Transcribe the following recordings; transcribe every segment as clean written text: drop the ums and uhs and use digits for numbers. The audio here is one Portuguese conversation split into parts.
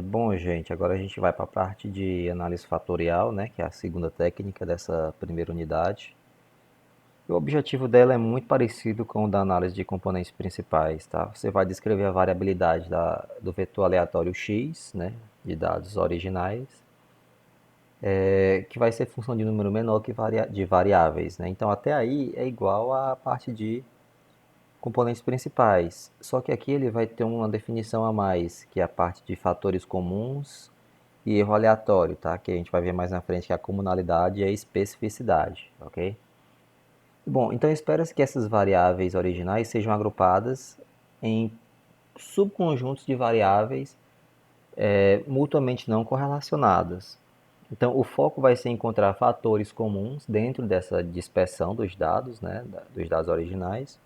Bom, gente, agora a gente vai para a parte de análise fatorial, né, que é a segunda técnica dessa primeira unidade. O objetivo dela é muito parecido com o da análise de componentes principais, tá? Você vai descrever a variabilidade do vetor aleatório x, né, de dados originais, que vai ser função de número menor de variáveis, né? Então, até aí é igual à parte de componentes principais. Só que aqui ele vai ter uma definição a mais, que é a parte de fatores comuns e erro aleatório, tá? Que a gente vai ver mais na frente que é a comunalidade e a especificidade, ok? Bom, então espera-se que essas variáveis originais sejam agrupadas em subconjuntos de variáveis mutuamente não correlacionadas. Então, o foco vai ser encontrar fatores comuns dentro dessa dispersão dos dados, né, dos dados originais,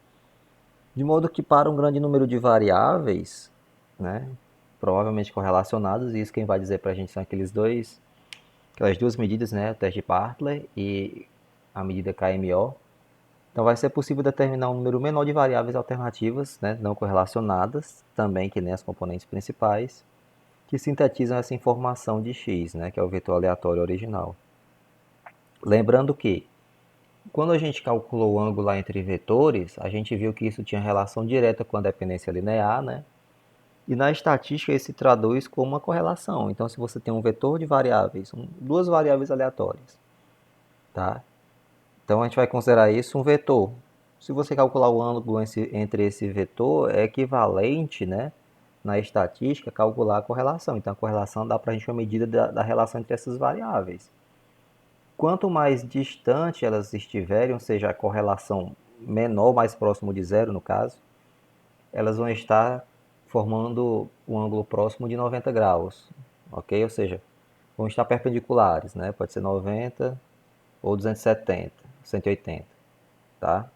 de modo que para um grande número de variáveis, né, provavelmente correlacionadas, e isso quem vai dizer para a gente são aquelas duas medidas, né, o teste de Bartlett e a medida KMO. Então vai ser possível determinar um número menor de variáveis alternativas, né, não correlacionadas, também que nem as componentes principais, que sintetizam essa informação de x, né, que é o vetor aleatório original. Lembrando que quando a gente calculou o ângulo lá entre vetores, a gente viu que isso tinha relação direta com a dependência linear, né? E na estatística isso se traduz como uma correlação. Então, se você tem um vetor de variáveis, duas variáveis aleatórias, tá? Então, a gente vai considerar isso um vetor. Se você calcular o ângulo entre esse vetor, é equivalente, né, na estatística, calcular a correlação. Então, a correlação dá para a gente uma medida da relação entre essas variáveis. Quanto mais distante elas estiverem, ou seja, a correlação menor, mais próximo de zero no caso, elas vão estar formando um ângulo próximo de 90 graus, ok? Ou seja, vão estar perpendiculares, né? Pode ser 90 ou 270, 180, tá?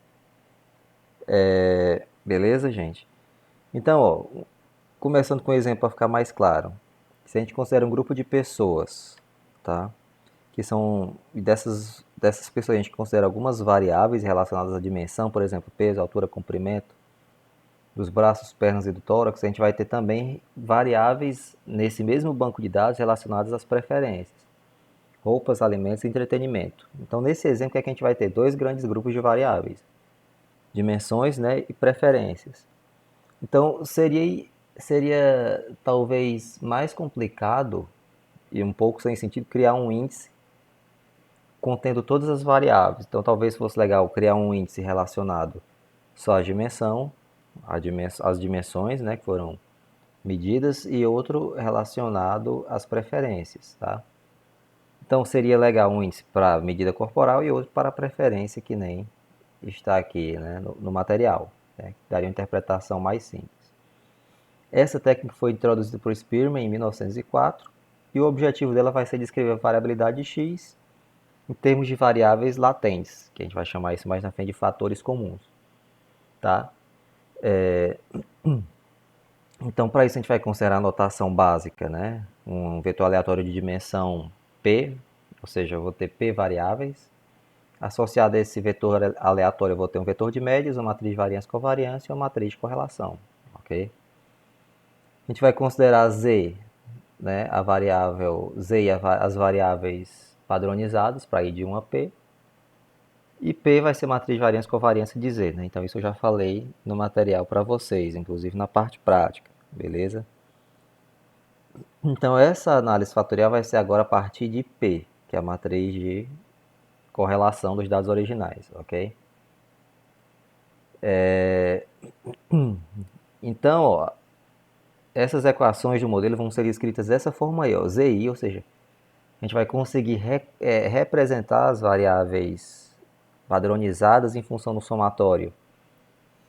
Beleza, gente? Então, ó, começando com um exemplo para ficar mais claro. Se a gente considera um grupo de pessoas, tá? Que são dessas pessoas a gente considera algumas variáveis relacionadas à dimensão, por exemplo, peso, altura, comprimento dos braços, pernas e do tórax, a gente vai ter também variáveis nesse mesmo banco de dados relacionadas às preferências, roupas, alimentos e entretenimento. Então, nesse exemplo, é que a gente vai ter dois grandes grupos de variáveis, dimensões, né, e preferências. Então, seria talvez mais complicado e um pouco sem sentido criar um índice contendo todas as variáveis. Então, talvez fosse legal criar um índice relacionado só à dimensão, as dimensões, né, que foram medidas, e outro relacionado às preferências, tá? Então, seria legal um índice para medida corporal e outro para preferência, que nem está aqui, né, no material, né, que daria uma interpretação mais simples. Essa técnica foi introduzida por Spearman em 1904 e o objetivo dela vai ser descrever a variabilidade x em termos de variáveis latentes, que a gente vai chamar isso mais na frente de fatores comuns, tá? Então, para isso a gente vai considerar a notação básica, né? Um vetor aleatório de dimensão p, ou seja, eu vou ter p variáveis. Associado a esse vetor aleatório, eu vou ter um vetor de médias, uma matriz de variância e covariância e uma matriz de correlação, ok? A gente vai considerar z, né? A variável z e as variáveis padronizadas para ir de 1 a p. E P vai ser matriz de variância e covariância de Z, né? Então isso eu já falei no material para vocês, inclusive na parte prática, beleza? Então essa análise fatorial vai ser agora a partir de P, que é a matriz de correlação dos dados originais, ok? Então, ó, essas equações do modelo vão ser escritas dessa forma aí, ó, ZI, ou seja, a gente vai conseguir representar as variáveis padronizadas em função do somatório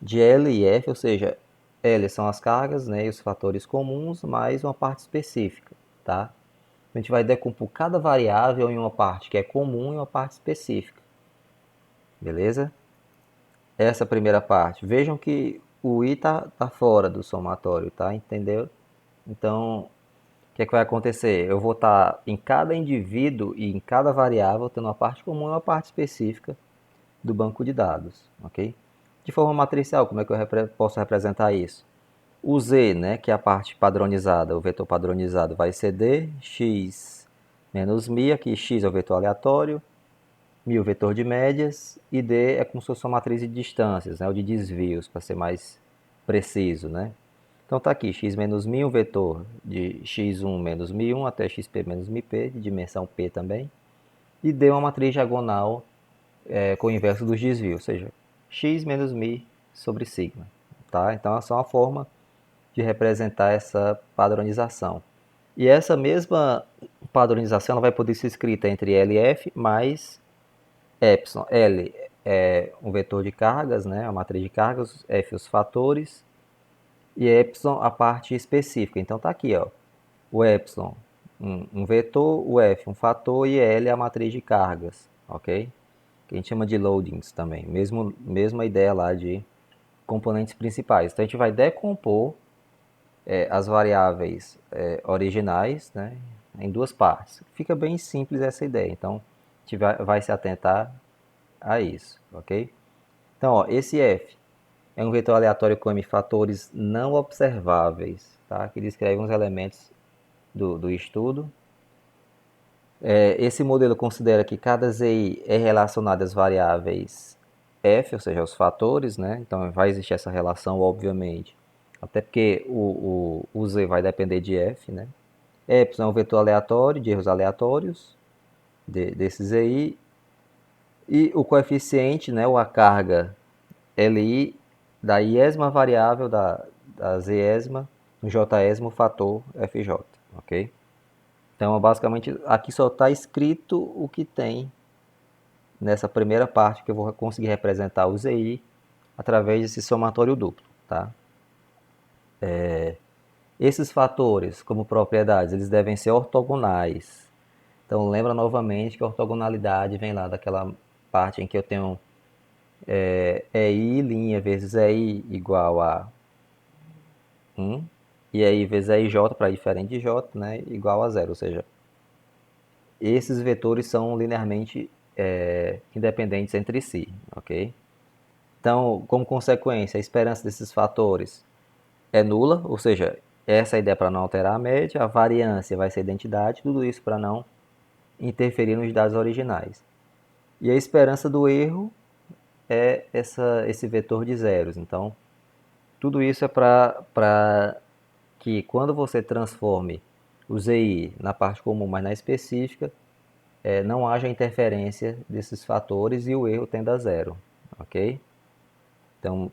de L e F, ou seja, L são as cargas, né, e os fatores comuns, mais uma parte específica, tá? A gente vai decompor cada variável em uma parte que é comum e uma parte específica, beleza? Essa primeira parte. Vejam que o I tá fora do somatório, tá? Entendeu? Então, o que é que vai acontecer? Eu vou estar em cada indivíduo e em cada variável tendo uma parte comum e uma parte específica do banco de dados, ok? De forma matricial, como é que eu posso representar isso? O z, né, que é a parte padronizada, o vetor padronizado vai ser d, x menos μ, aqui x é o vetor aleatório, μ o vetor de médias, e d é como se fosse uma matriz de distâncias, né, ou de desvios, para ser mais preciso, né. Então está aqui, x menos μ, um vetor de x1 menos μ1 até xp menos μp, de dimensão p também, e d é uma matriz diagonal com o inverso dos desvios, ou seja, x menos μ sobre sigma. Tá? Então, essa é uma forma de representar essa padronização. E essa mesma padronização ela vai poder ser escrita entre L e F mais epsilon. L é um vetor de cargas, né, a matriz de cargas, F os fatores, e epsilon a parte específica. Então tá aqui, ó, o epsilon um vetor, o F um fator e L é a matriz de cargas, ok? Que a gente chama de loadings também, mesma ideia lá de componentes principais. Então a gente vai decompor as variáveis originais, né, em duas partes. Fica bem simples essa ideia, então a gente vai se atentar a isso, ok? Então, ó, esse F é um vetor aleatório com M fatores não observáveis, tá? Que descreve uns elementos do estudo. Esse modelo considera que cada ZI é relacionado às variáveis F, ou seja, aos fatores, né? Então vai existir essa relação, obviamente, até porque o Z vai depender de F, né? Epsilon é um vetor aleatório, de erros aleatórios, desse ZI, e o coeficiente, né, ou a carga Li, da iésima variável da zésima, no jésimo fator Fj, ok? Então, basicamente, aqui só está escrito o que tem nessa primeira parte, que eu vou conseguir representar o ZI através desse somatório duplo, tá? Esses fatores, como propriedades, eles devem ser ortogonais. Então, lembra novamente que a ortogonalidade vem lá daquela parte em que eu tenho EI' vezes EI igual a 1, e EI vezes EIJ, para diferente de J, né, igual a 0, ou seja, esses vetores são linearmente independentes entre si, ok? Então, como consequência, a esperança desses fatores é nula, ou seja, essa é a ideia para não alterar a média, a variância vai ser a identidade, tudo isso para não interferir nos dados originais. E a esperança do erro é esse vetor de zeros. Então, tudo isso é para que quando você transforme o ZI na parte comum, mas na específica, não haja interferência desses fatores e o erro tenda a zero, ok? Então,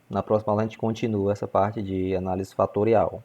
na próxima aula a gente continua essa parte de análise fatorial.